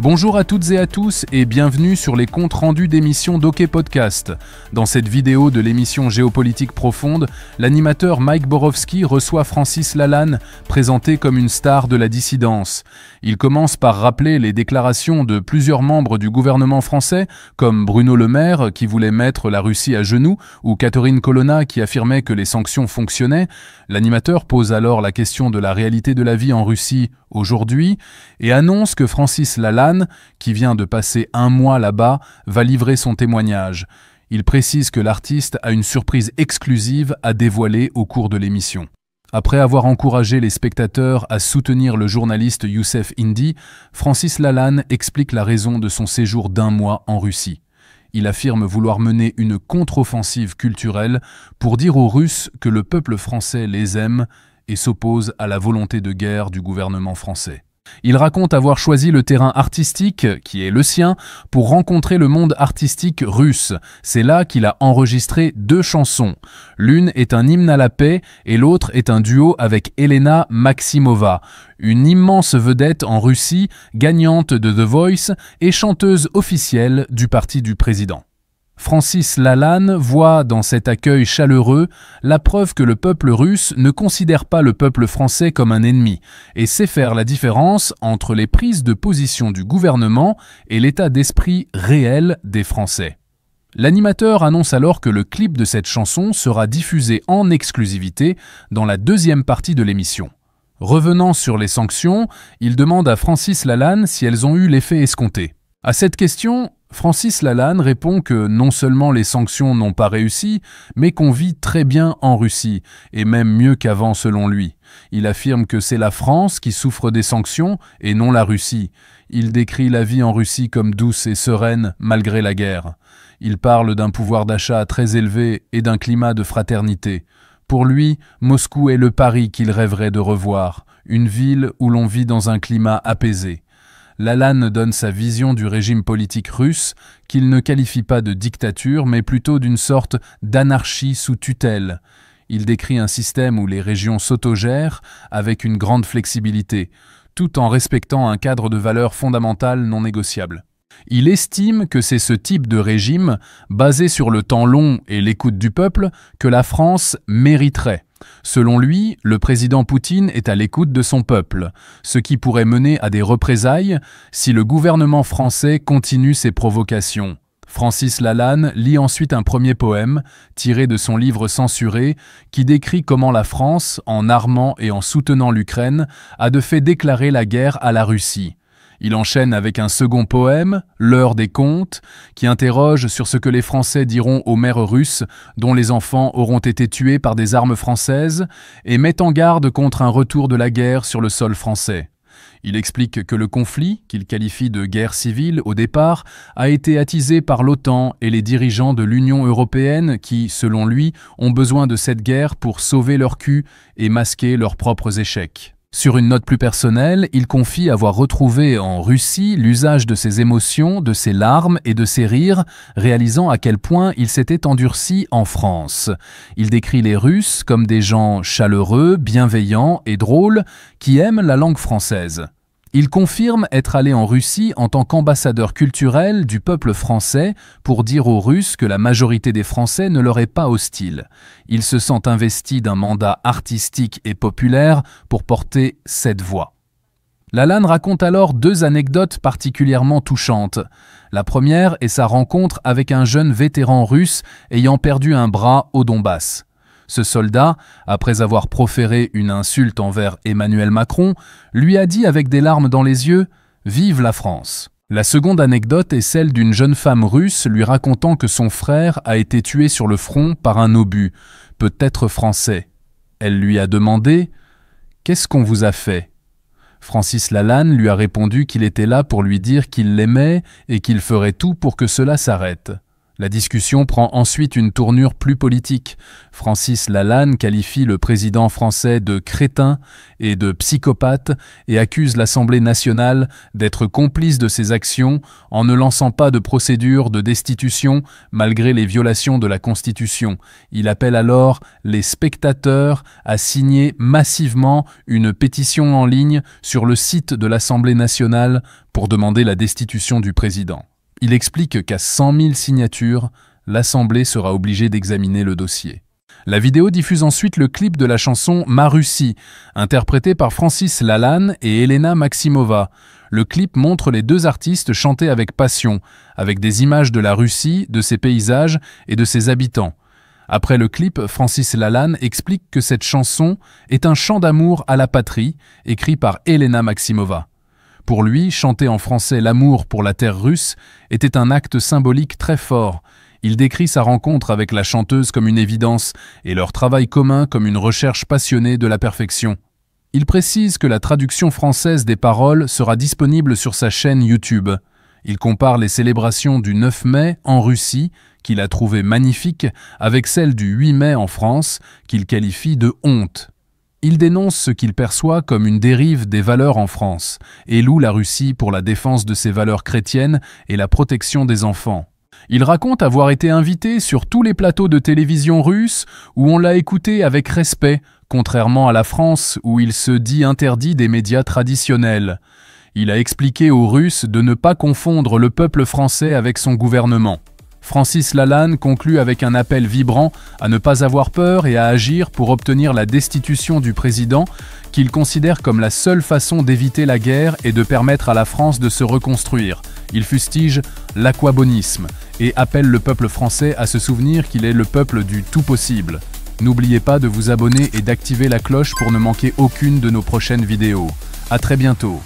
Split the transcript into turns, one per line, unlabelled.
Bonjour à toutes et à tous et bienvenue sur les comptes rendus d'émissions d'Ok Podcast. Dans cette vidéo de l'émission Géopolitique Profonde, l'animateur Mike Borowski reçoit Francis Lalanne, présenté comme une star de la dissidence. Il commence par rappeler les déclarations de plusieurs membres du gouvernement français, comme Bruno Le Maire qui voulait mettre la Russie à genoux, ou Catherine Colonna qui affirmait que les sanctions fonctionnaient. L'animateur pose alors la question de la réalité de la vie en Russie aujourd'hui et annonce que Francis Lalanne, qui vient de passer un mois là-bas, va livrer son témoignage. Il précise que l'artiste a une surprise exclusive à dévoiler au cours de l'émission. Après avoir encouragé les spectateurs à soutenir le journaliste Youssef Indy, Francis Lalanne explique la raison de son séjour d'un mois en Russie. Il affirme vouloir mener une contre-offensive culturelle pour dire aux Russes que le peuple français les aime et s'oppose à la volonté de guerre du gouvernement français. Il raconte avoir choisi le terrain artistique, qui est le sien, pour rencontrer le monde artistique russe. C'est là qu'il a enregistré 2 chansons. L'une est un hymne à la paix et l'autre est un duo avec Elena Maximova, une immense vedette en Russie, gagnante de The Voice et chanteuse officielle du parti du président. Francis Lalanne voit dans cet accueil chaleureux la preuve que le peuple russe ne considère pas le peuple français comme un ennemi et sait faire la différence entre les prises de position du gouvernement et l'état d'esprit réel des Français. L'animateur annonce alors que le clip de cette chanson sera diffusé en exclusivité dans la 2e partie de l'émission. Revenant sur les sanctions, il demande à Francis Lalanne si elles ont eu l'effet escompté. À cette question, Francis Lalanne répond que non seulement les sanctions n'ont pas réussi, mais qu'on vit très bien en Russie, et même mieux qu'avant selon lui. Il affirme que c'est la France qui souffre des sanctions et non la Russie. Il décrit la vie en Russie comme douce et sereine malgré la guerre. Il parle d'un pouvoir d'achat très élevé et d'un climat de fraternité. Pour lui, Moscou est le Paris qu'il rêverait de revoir, une ville où l'on vit dans un climat apaisé. Lalanne donne sa vision du régime politique russe, qu'il ne qualifie pas de dictature, mais plutôt d'une sorte d'anarchie sous tutelle. Il décrit un système où les régions s'autogèrent avec une grande flexibilité, tout en respectant un cadre de valeurs fondamentales non négociables. Il estime que c'est ce type de régime, basé sur le temps long et l'écoute du peuple, que la France mériterait. Selon lui, le président Poutine est à l'écoute de son peuple, ce qui pourrait mener à des représailles si le gouvernement français continue ses provocations. Francis Lalanne lit ensuite un premier poème, tiré de son livre censuré, qui décrit comment la France, en armant et en soutenant l'Ukraine, a de fait déclaré la guerre à la Russie. Il enchaîne avec un second poème, L'heure des contes, qui interroge sur ce que les Français diront aux mères russes dont les enfants auront été tués par des armes françaises et met en garde contre un retour de la guerre sur le sol français. Il explique que le conflit, qu'il qualifie de guerre civile au départ, a été attisé par l'OTAN et les dirigeants de l'Union européenne qui, selon lui, ont besoin de cette guerre pour sauver leur cul et masquer leurs propres échecs. Sur une note plus personnelle, il confie avoir retrouvé en Russie l'usage de ses émotions, de ses larmes et de ses rires, réalisant à quel point il s'était endurci en France. Il décrit les Russes comme des gens chaleureux, bienveillants et drôles qui aiment la langue française. Il confirme être allé en Russie en tant qu'ambassadeur culturel du peuple français pour dire aux Russes que la majorité des Français ne leur est pas hostile. Il se sent investi d'un mandat artistique et populaire pour porter cette voix. Lalanne raconte alors 2 anecdotes particulièrement touchantes. La première est sa rencontre avec un jeune vétéran russe ayant perdu un bras au Donbass. Ce soldat, après avoir proféré une insulte envers Emmanuel Macron, lui a dit avec des larmes dans les yeux « Vive la France ». La seconde anecdote est celle d'une jeune femme russe lui racontant que son frère a été tué sur le front par un obus, peut-être français. Elle lui a demandé « Qu'est-ce qu'on vous a fait ?» Francis Lalanne lui a répondu qu'il était là pour lui dire qu'il l'aimait et qu'il ferait tout pour que cela s'arrête. La discussion prend ensuite une tournure plus politique. Francis Lalanne qualifie le président français de crétin et de psychopathe et accuse l'Assemblée nationale d'être complice de ses actions en ne lançant pas de procédure de destitution malgré les violations de la Constitution. Il appelle alors les spectateurs à signer massivement une pétition en ligne sur le site de l'Assemblée nationale pour demander la destitution du président. Il explique qu'à 100 000 signatures, l'Assemblée sera obligée d'examiner le dossier. La vidéo diffuse ensuite le clip de la chanson « Ma Russie », interprétée par Francis Lalanne et Elena Maximova. Le clip montre les deux artistes chanter avec passion, avec des images de la Russie, de ses paysages et de ses habitants. Après le clip, Francis Lalanne explique que cette chanson est un chant d'amour à la patrie, écrit par Elena Maximova. Pour lui, chanter en français l'amour pour la terre russe était un acte symbolique très fort. Il décrit sa rencontre avec la chanteuse comme une évidence et leur travail commun comme une recherche passionnée de la perfection. Il précise que la traduction française des paroles sera disponible sur sa chaîne YouTube. Il compare les célébrations du 9 mai en Russie, qu'il a trouvées magnifiques, avec celles du 8 mai en France, qu'il qualifie de honte. Il dénonce ce qu'il perçoit comme une dérive des valeurs en France et loue la Russie pour la défense de ses valeurs chrétiennes et la protection des enfants. Il raconte avoir été invité sur tous les plateaux de télévision russes où on l'a écouté avec respect, contrairement à la France où il se dit interdit des médias traditionnels. Il a expliqué aux Russes de ne pas confondre le peuple français avec son gouvernement. Francis Lalanne conclut avec un appel vibrant à ne pas avoir peur et à agir pour obtenir la destitution du président, qu'il considère comme la seule façon d'éviter la guerre et de permettre à la France de se reconstruire. Il fustige l'aquabonisme et appelle le peuple français à se souvenir qu'il est le peuple du tout possible. N'oubliez pas de vous abonner et d'activer la cloche pour ne manquer aucune de nos prochaines vidéos. À très bientôt.